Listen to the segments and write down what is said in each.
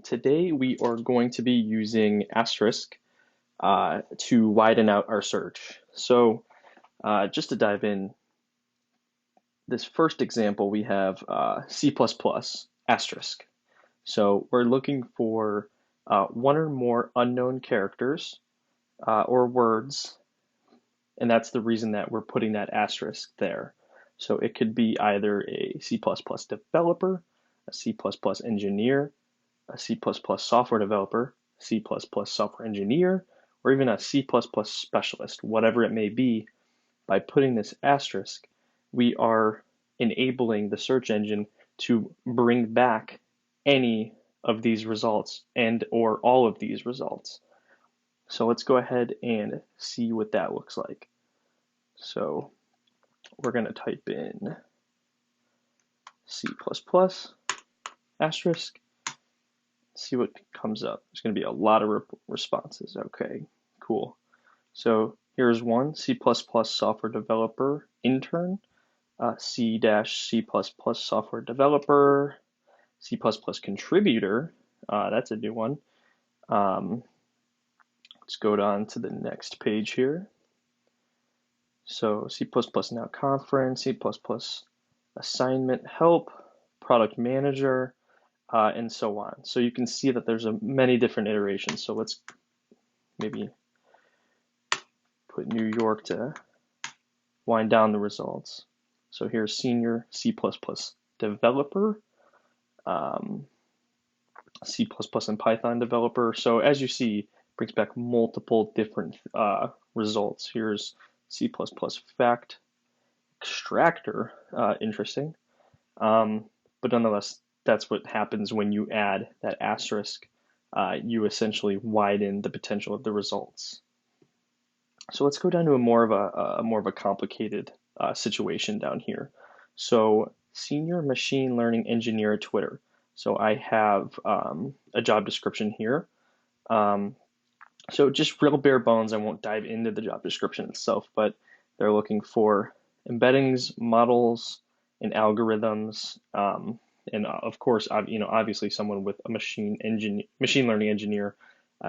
Today we are going to be using Asterisk to widen out our search. So just to dive in, this first example we have C++ Asterisk. So we're looking for one or more unknown characters or words, and that's the reason that we're putting that asterisk there. So it could be either a C++ developer, a C++ engineer, a C++ software developer, C++ software engineer, or even a C++ specialist, whatever it may be. By putting this asterisk, we are enabling the search engine to bring back any of these results and or all of these results. So let's go ahead and see what that looks like. So we're going to type in C++ asterisk, see what comes up. There's going to be a lot of responses. Okay, cool. So here's one, C++ software developer intern, C-C++ software developer, C++ contributor. That's a new one. Let's go on to the next page here. So C++ now conference, C++ assignment help, product manager, and so on. So you can see that there's many different iterations. So let's maybe put New York to wind down the results. So here's senior C++ developer, C++ and Python developer. So as you see, it brings back multiple different results. Here's C++ fact extractor, interesting. But nonetheless, that's what happens when you add that asterisk. You essentially widen the potential of the results. So let's go down to a more of a complicated situation down here. So senior machine learning engineer at Twitter. So I have a job description here. So just real bare bones. I won't dive into the job description itself, but they're looking for embeddings, models, and algorithms, and of course, obviously someone with a machine learning engineer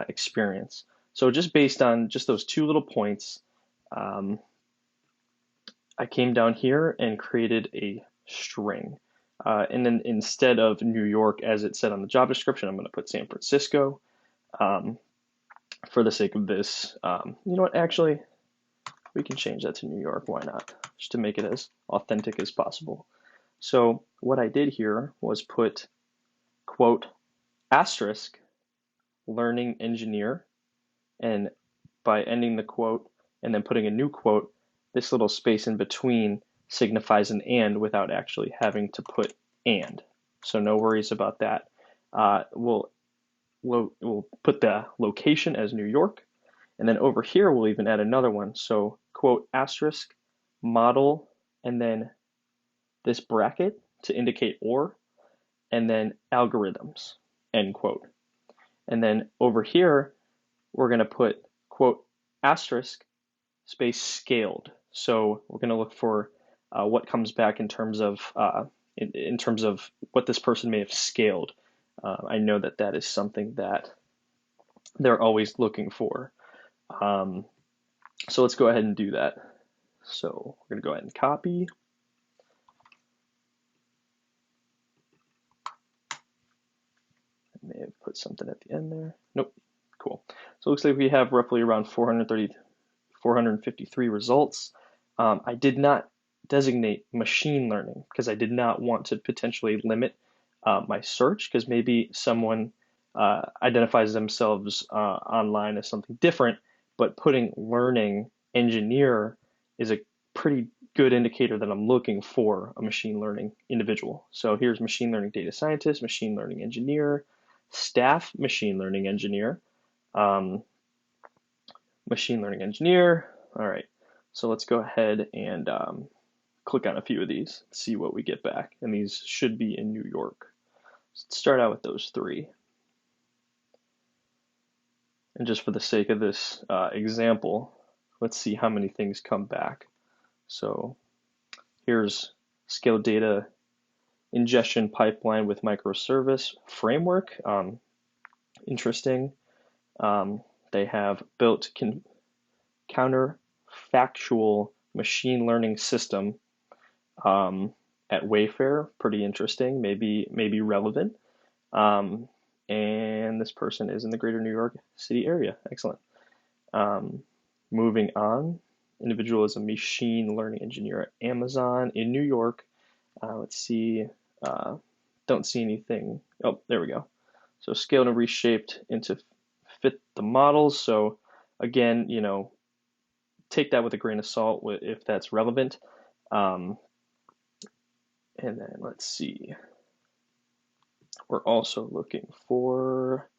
experience. So just based on just those two little points, I came down here and created a string. And then instead of New York, as it said on the job description, I'm going to put San Francisco. For the sake of this, you know what, actually, we can change that to New York. Why not? Just to make it as authentic as possible. So what I did here was put, quote, asterisk, learning engineer, and by ending the quote and then putting a new quote, this little space in between signifies an and without actually having to put and. So no worries about that. We'll put the location as New York, and then over here we'll even add another one. So quote asterisk model, and then this bracket to indicate or, and then algorithms, end quote. And then over here we're going to put quote asterisk space scaled. So we're going to look for what comes back in terms of what this person may have scaled. I know that that is something that they're always looking for. So let's go ahead and do that. So we're going to go ahead and copy. I may have put something at the end there. Nope. Cool. So it looks like we have roughly around 453 results. I did not designate machine learning because I did not want to potentially limit my search, because maybe someone identifies themselves online as something different, but putting learning engineer is a pretty good indicator that I'm looking for a machine learning individual. So here's machine learning data scientist, machine learning engineer, staff machine learning engineer, machine learning engineer. All right, so let's go ahead and click on a few of these, see what we get back. And these should be in New York. Let's start out with those three. And just for the sake of this example, let's see how many things come back. So here's scale data ingestion pipeline with microservice framework. interesting. They have built counterfactual machine learning system um, at Wayfair. Pretty interesting, maybe relevant. Um, and this person is in the greater New York City area. Excellent. Um, moving on, individual is a machine learning engineer at Amazon in New York. Let's see. Uh, don't see anything. Oh, there we go. So scaled and reshaped into fit the models. So again, take that with a grain of salt if that's relevant. Um, and then let's see. We're also looking for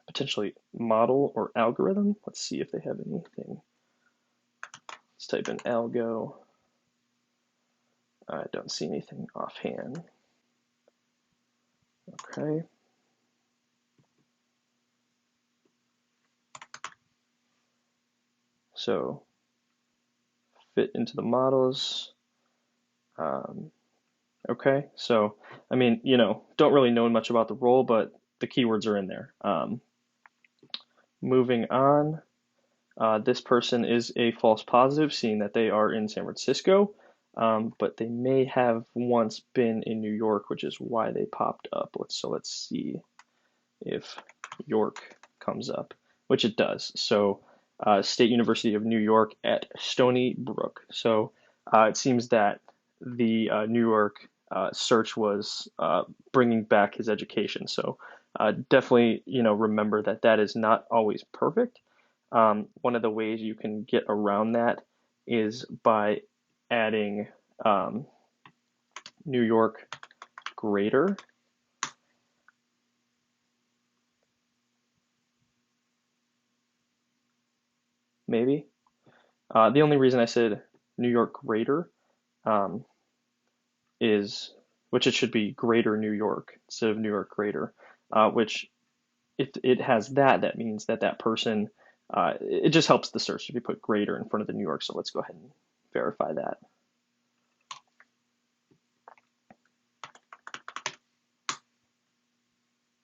potentially model or algorithm. Let's see if they have anything. Let's type in algo. I don't see anything offhand. Okay. So fit into the models. Okay, so I mean, don't really know much about the role, but the keywords are in there. Moving on, this person is a false positive, seeing that they are in San Francisco, but they may have once been in New York, which is why they popped up. Let's see if York comes up, which it does. So, State University of New York at Stony Brook. So, it seems that the New York search was bringing back his education. So, definitely, remember that that is not always perfect. One of the ways you can get around that is by adding New York greater. Maybe. The only reason I said New York greater um, is, which it should be greater New York instead of New York greater, which if it has that, that means that that person, it just helps the search if you put greater in front of the New York. So let's go ahead and verify that.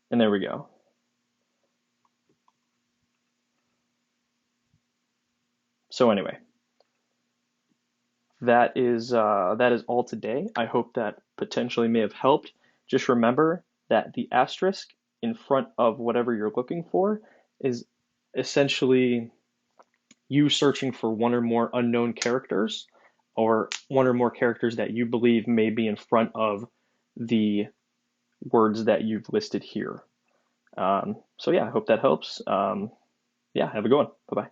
And there we go. So anyway, that is all today. I hope that potentially may have helped. Just remember that the asterisk in front of whatever you're looking for is essentially you searching for one or more unknown characters or one or more characters that you believe may be in front of the words that you've listed here. So yeah, I hope that helps. Yeah, have a good one. Bye bye.